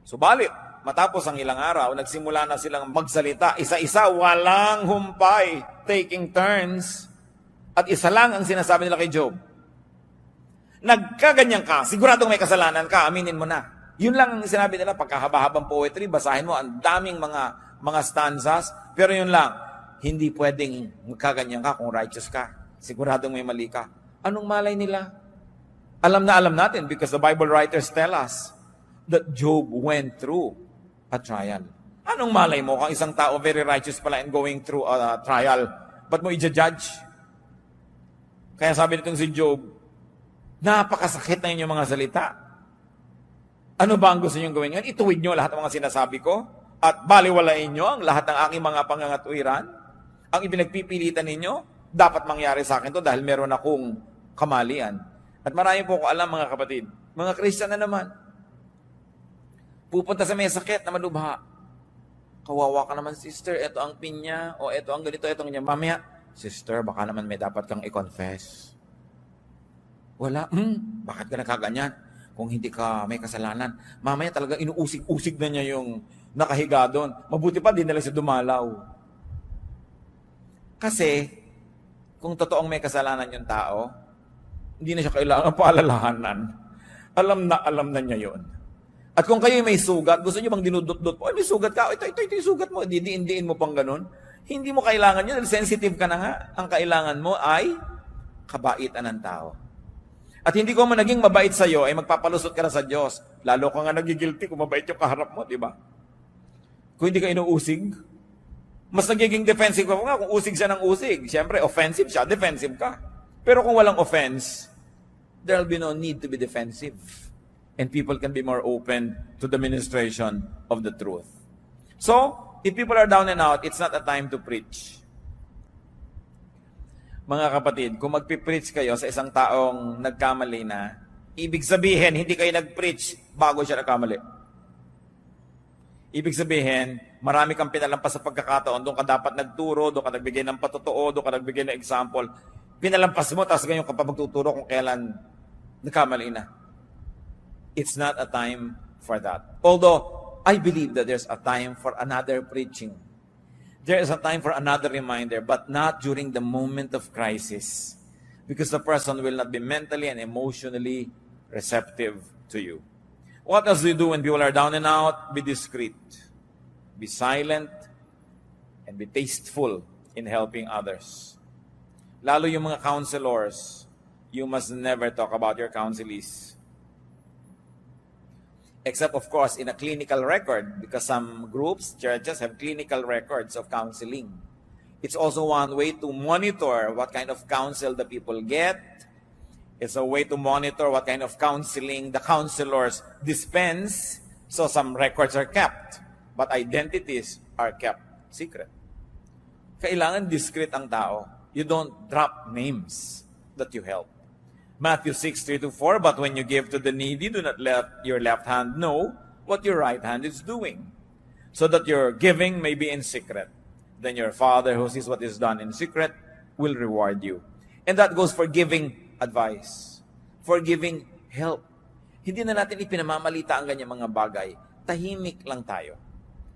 Subalit, matapos ang ilang araw, nagsimula na silang magsalita, isa-isa, walang humpay, taking turns. At isa lang ang sinasabi nila kay Job. Nagkaganyan ka, siguradong may kasalanan ka, aminin mo na. Yun lang ang sinabi nila, pagkahaba-habang poetry, basahin mo, ang daming mga stanzas, pero yun lang, hindi pwedeng magkaganyan ka kung righteous ka. Siguradong may mali ka. Anong malay nila? Alam na alam natin because the Bible writers tell us that Job went through a trial. Anong malay mo kung isang tao very righteous pala and going through a trial? Ba't mo i-judge? Kaya sabi nitong si Job, napakasakit na inyong mga salita. Ano ba ang gusto niyong gawin ngayon? Ituwid niyo lahat ng mga sinasabi ko at baliwalain niyo ang lahat ng aking mga pangangatwiran. Ang ipinagpipilitan ninyo, dapat mangyari sa akin to dahil meron akong kamalian. At marami po ko alam mga kapatid, mga Christian na naman, pupunta sa may sakit na malubha. Kawawa ka naman, sister, ito ang pinya, o ito ang ganito, ito ang ganyan. Mamaya, sister, baka naman may dapat kang i-confess. Wala, bakit ka nakaganyan? Kung hindi ka may kasalanan. Mamaya talaga inuusig-usig na niya yung nakahiga doon. Mabuti pa, di nila siya dumalaw. Kasi, kung totoong may kasalanan yung tao, hindi na siya kailangan paalalahanan. Alam na niya yon. At kung kayo may sugat, gusto niyo bang dinudot-dot po? Ay, may sugat ka. Ito yung sugat mo. Didiin mo pang ganun. Hindi mo kailangan yun. Sensitive ka na nga. Ang kailangan mo ay kabaitan ng tao. At hindi ko man naging mabait sa iyo, ay magpapalusot ka na sa Diyos. Lalo ka nga nagigilty kung mabait yung kaharap mo, di ba? Kung hindi ka inuusig, mas nagiging defensive ka nga kung usig siya ng usig. Siyempre, offensive siya, defensive ka. Pero kung walang offense, there'll be no need to be defensive. And people can be more open to the ministration of the truth. So, if people are down and out, it's not a time to preach. Mga kapatid, kung magpipreach kayo sa isang taong nagkamali na, ibig sabihin, hindi kayo nag-preach bago siya nagkamali. Ibig sabihin, marami kang pinalampas sa pagkakataon, doon ka dapat nagturo, doon ka nagbigay ng patotoo, doon ka nagbigay ng example. Pinalampas mo, tapos ganyan ka pa magtuturo kung kailan nagkamali na. It's not a time for that. Although, I believe that there's a time for another preaching. There is a time for another reminder, but not during the moment of crisis. Because the person will not be mentally and emotionally receptive to you. What else do you do when people are down and out? Be discreet. Be silent. And be tasteful in helping others. Lalo yung mga counselors, you must never talk about your counselees. Except, of course, in a clinical record, because some groups, churches, have clinical records of counseling. It's also one way to monitor what kind of counsel the people get. It's a way to monitor what kind of counseling the counselors dispense. So some records are kept, but identities are kept secret. Kailangan discreet ang tao. You don't drop names that you help. Matthew 6:3-4, but when you give to the needy, do not let your left hand know what your right hand is doing, so that your giving may be in secret. Then your Father who sees what is done in secret will reward you. And that goes for giving advice, for giving help. Hindi na natin ipinamamalita ang ganyang mga bagay. Tahimik lang tayo.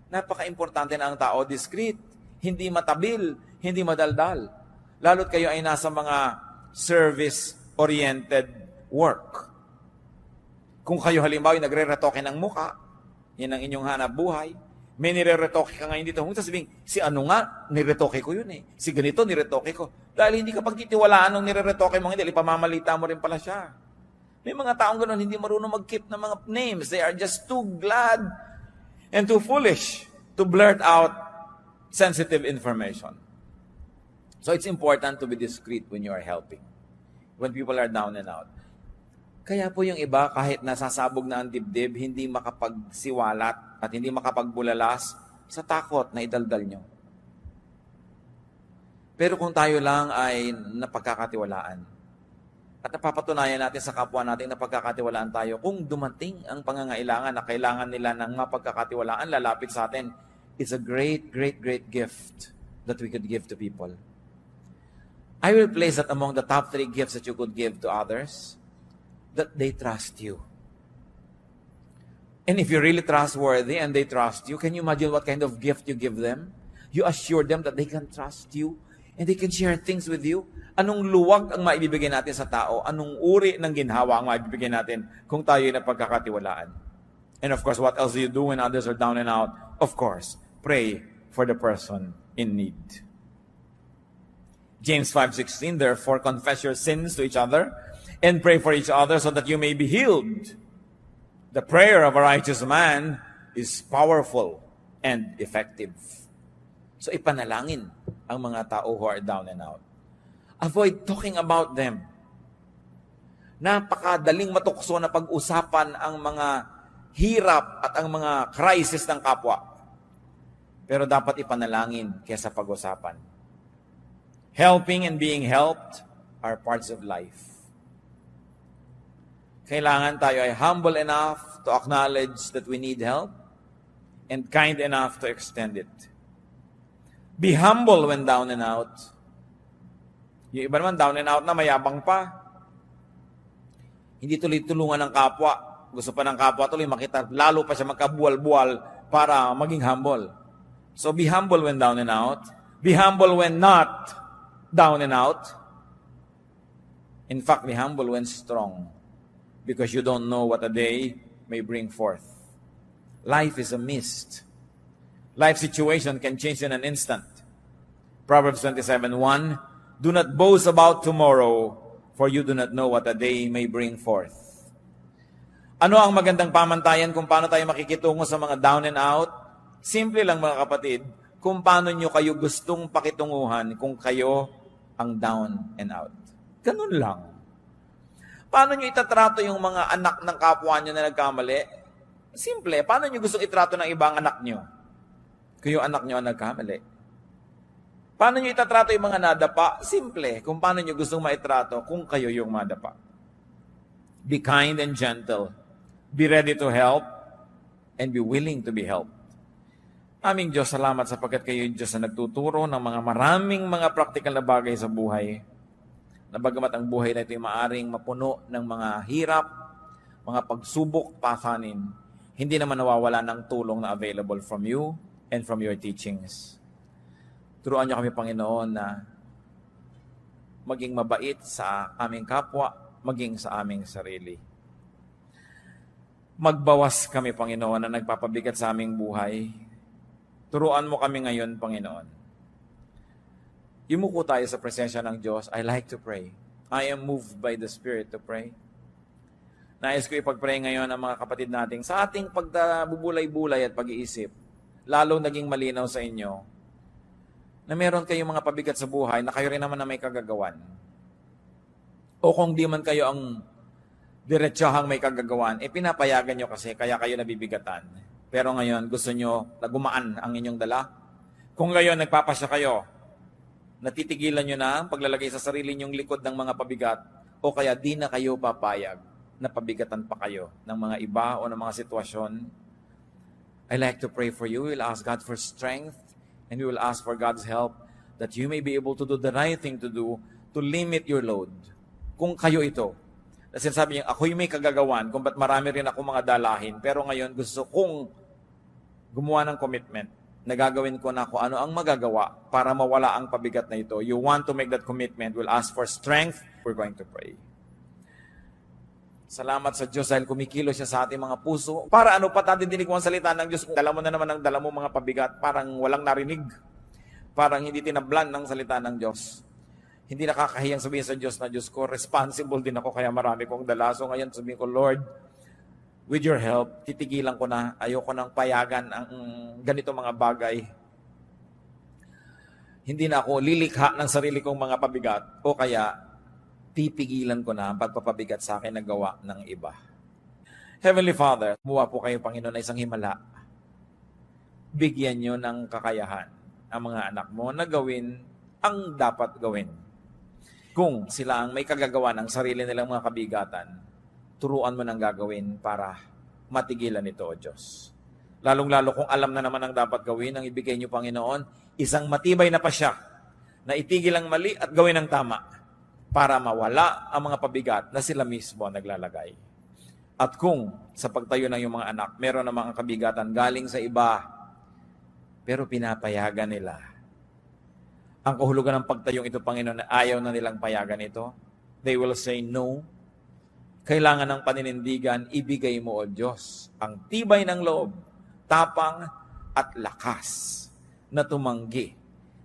Napaka-importante na ang tao discreet, hindi matabil, hindi madaldal. Lalo't kayo ay nasa mga service-oriented work. Kung kayo halimbawa yung nagre-retoke ng muka, yan ang inyong hanap buhay, may nire-retoke ka ngayon dito, kung sasabihin, si ano nga, niretoke ko yun eh. Si ganito, niretoke ko. Dahil hindi ka pagtitiwalaan ng nire-retoke mo, hindi, ipamamalita mo rin pala siya. May mga taong ganoon, hindi marunong mag-keep ng mga names. They are just too glad and too foolish to blurt out sensitive information. So it's important to be discreet when you are helping. When people are down and out. Kaya po yung iba, kahit nasasabog na ang dibdib, hindi makapagsiwalat at hindi makapagbulalas sa takot na idaldal nyo. Pero kung tayo lang ay napagkakatiwalaan, at napapatunayan natin sa kapwa natin na pagkakatiwalaan tayo, kung dumating ang pangangailangan na kailangan nila ng mapagkakatiwalaan, lalapit sa atin, it's a great, great, great gift that we could give to people. I will place that among the top 3 gifts that you could give to others, that they trust you. And if you're really trustworthy and they trust you, can you imagine what kind of gift you give them? You assure them that they can trust you and they can share things with you. Anong luwag ang maibibigay natin sa tao? Anong uri ng ginhawa ang maibibigay natin kung tayo ay napagkakatiwalaan? And of course, what else do you do when others are down and out? Of course, pray for the person in need. James 5:16, therefore confess your sins to each other and pray for each other so that you may be healed. The prayer of a righteous man is powerful and effective. So ipanalangin ang mga tao who are down and out. Avoid talking about them. Napakadaling matukso na pag-usapan ang mga hirap at ang mga crisis ng kapwa. Pero dapat ipanalangin kaysa pag-usapan. Helping and being helped are parts of life. Kailangan tayo ay humble enough to acknowledge that we need help and kind enough to extend it. Be humble when down and out. Yung iba naman down and out na mayabang pa. Hindi tuloy-tulungan ng kapwa. Gusto pa ng kapwa tuloy makita, lalo pa siya magkabuwal-buwal para maging humble. So be humble when down and out. Be humble when not down and out. In fact, be humble when strong. Because you don't know what a day may bring forth. Life is a mist. Life situation can change in an instant. Proverbs 27:1, do not boast about tomorrow, for you do not know what a day may bring forth. Ano ang magandang pamantayan kung paano tayo makikitungo sa mga down and out? Simple lang mga kapatid, kung paano nyo kayo gustong pakitunguhan kung kayo ang down and out. Ganun lang. Paano nyo itatrato yung mga anak ng kapwa nyo na nagkamali? Simple. Paano nyo gustong itrato ng ibang anak nyo? Kung yung anak nyo ang nagkamali. Paano nyo itatrato yung mga nadapa? Simple. Kung paano nyo gustong maitrato kung kayo yung madapa. Be kind and gentle. Be ready to help and be willing to be helped. Aming Diyos, salamat sapagkat kayo yung Diyos na nagtuturo ng mga maraming mga praktikal na bagay sa buhay. Na bagamat ang buhay na ito ay maaring mapuno ng mga hirap, mga pagsubok, pasanin, hindi naman nawawala ng tulong na available from you and from your teachings. Turuan niyo kami, Panginoon, na maging mabait sa aming kapwa, maging sa aming sarili. Magbawas kami, Panginoon, na nagpapabigat sa aming buhay. Turuan mo kami ngayon, Panginoon. Yumuko tayo sa presensya ng Diyos. I like to pray. I am moved by the Spirit to pray. Nais ko ipag-pray ngayon ang mga kapatid natin sa ating pagbubulay-bulay at pag-iisip. Lalong naging malinaw sa inyo na meron kayong mga pabigat sa buhay na kayo rin naman na may kagagawan. O kung di man kayo ang diretsahang may kagagawan, pinapayagan nyo kasi kaya kayo nabibigatan. Pero ngayon, gusto nyo na gumaan ang inyong dala. Kung ngayon nagpapasya kayo, natitigilan nyo na ang paglalagay sa sarili nyong likod ng mga pabigat o kaya di na kayo papayag na pabigatan pa kayo ng mga iba o ng mga sitwasyon. I like to pray for you. We'll ask God for strength and we will ask for God's help that you may be able to do the right thing to do to limit your load. Kung kayo ito, kasi sabi niya, ako'y may kagagawan kung ba't marami rin ako mga dalahin, pero ngayon gusto kong gumawa ng commitment na gagawin ko na kung ano ang magagawa para mawala ang pabigat na ito. You want to make that commitment, we'll ask for strength, we're going to pray. Salamat sa Diyos dahil kumikilos siya sa ating mga puso. Para ano pa natin dinig mo ang salita ng Diyos kung dala mo na naman ang dala mo mga pabigat, parang walang narinig. Parang hindi tinablan ng salita ng Diyos. Hindi nakakahiyang sabihin sa Diyos na Diyos ko, responsible din ako kaya marami kong dala. So ngayon sabihin ko, Lord, with your help, titigilan ko na. Ayoko nang payagan ang ganito mga bagay. Hindi na ako lilikha ng sarili kong mga pabigat o kaya pipigilan ko na ang pagpapabigat sa akin na gawa ng iba. Heavenly Father, muwa po kayo, Panginoon, na isang himala. Bigyan nyo ng kakayahan ang mga anak mo na gawin ang dapat gawin. Kung sila ang may kagagawa ng sarili nilang mga kabigatan, turuan mo ng gagawin para matigilan ito, O Diyos. Lalong-lalo kung alam na naman ang dapat gawin, ang ibigay nyo, Panginoon, isang matibay na pasya na itigil ang mali at gawin ang tama para mawala ang mga pabigat na sila mismo naglalagay. At kung sa pagtayo ng iyong mga anak, meron na mga kabigatan galing sa iba, pero pinapayagan nila. Ang kahulugan ng pagtayong ito, Panginoon, na ayaw na nilang payagan ito, they will say no. Kailangan ng paninindigan, ibigay mo, O Diyos, ang tibay ng loob, tapang at lakas na tumanggi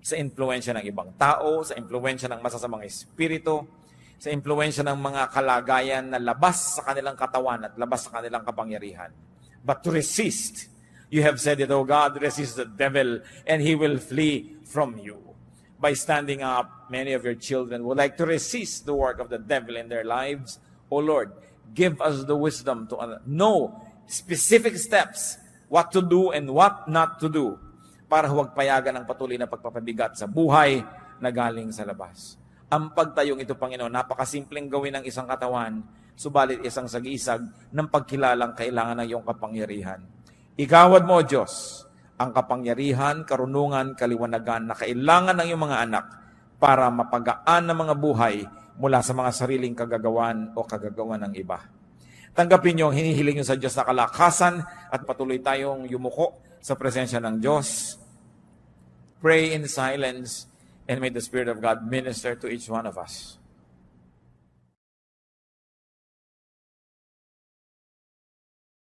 sa impluensya ng ibang tao, sa impluensya ng masasamang espiritu, sa impluensya ng mga kalagayan na labas sa kanilang katawan at labas sa kanilang kapangyarihan. But to resist, you have said it, O God, resist the devil and he will flee from you. By standing up, many of your children would like to resist the work of the devil in their lives. O Lord, give us the wisdom to know specific steps, what to do and what not to do, para huwag payagan ang patuloy na pagpapabigat sa buhay na galing sa labas. Ang pagtayong ito, Panginoon, napakasimpleng gawin ng isang katawan, subalit isang sagisag ng pagkilalang kailangan ng iyong kapangyarihan. Igawad mo, O Diyos, ang kapangyarihan, karunungan, kaliwanagan na kailangan ng iyong mga anak para mapagaan ng mga buhay mula sa mga sariling kagagawan o kagagawan ng iba. Tanggapin niyo ang hinihiling niyo sa Diyos na kalakasan at patuloy tayong yumuko sa presensya ng Diyos. Pray in silence and may the Spirit of God minister to each one of us.